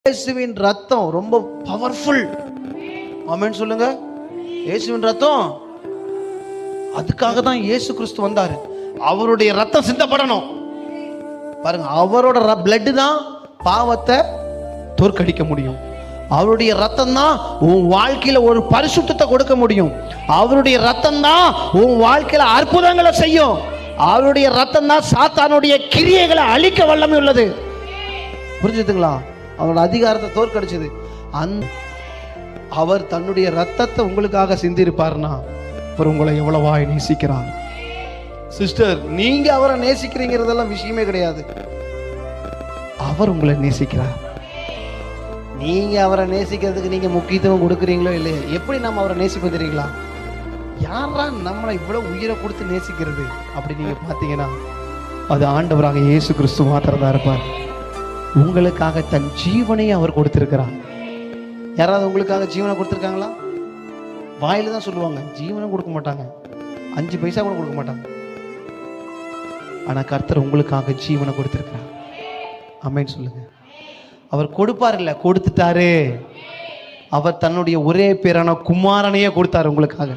இயேசுவின் ரத்தம் ரொம்ப பவர்ஃபுல். ஆமென் சொல்லுங்க. இயேசுவின் ரத்தம், அதுக்காக தான் இயேசு கிறிஸ்து வந்தாரு. அவருடைய ரத்தம் சிந்தப்படணும். பாருங்க, அவரோட பிளட் தான் பாவத்தை தோற்கடிக்க முடியும். அவருடைய ரத்தம் தான் உன் வாழ்க்கையில ஒரு பரிசுத்தத்தை கொடுக்க முடியும். அவருடைய ரத்தம் தான் உன் வாழ்க்கையில அற்புதங்களை செய்யும். அவருடைய ரத்தம் தான் சாத்தானுடைய கிரியைகளை அழிக்க வல்லமை உள்ளது. புரிஞ்சுதுங்களா? அவரோட அதிகாரத்தை தோற்கடிச்சது. அவர் தன்னுடைய ரத்தத்தை உங்களுக்காக சிந்திருப்பார்னா அவர் உங்களை எவ்வளவாய் நேசிக்கிறார். சிஸ்டர், நீங்க அவரை நேசிக்கிறீங்கிறதெல்லாம் விஷயமே கிடையாது. அவர் உங்களை நேசிக்கிறார். நீங்க அவரை நேசிக்கிறதுக்கு நீங்க முக்கியத்துவம் கொடுக்குறீங்களோ இல்லையா? எப்படி நம்ம அவரை நேசிப்போம் தெரியுங்களா? யாரா நம்மளை இவ்வளவு உயிரை கொடுத்து நேசிக்கிறது அப்படி நீங்க பார்த்தீங்கன்னா அது ஆண்டவராக இயேசு கிறிஸ்து மாத்திரம் தான் இருப்பார். உங்களுக்காக தன் ஜீவனையும் அவர் கொடுத்திருக்கிறார். யாராவது உங்களுக்காக ஜீவனை கொடுத்துருக்காங்களா? வாயில தான் சொல்லுவாங்க, ஜீவனை கொடுக்க மாட்டாங்க, 5 பைசா கூட கொடுக்க மாட்டாங்க. ஆனா கர்த்தர் உங்களுக்காக ஜீவனை கொடுத்திருக்கிறார். ஆமென் சொல்லுங்க. அவர் கொடுப்பார் இல்ல, கொடுத்துட்டாரு. அவர் தன்னுடைய ஒரே பேரான குமாரனையே கொடுத்தாரு உங்களுக்காக.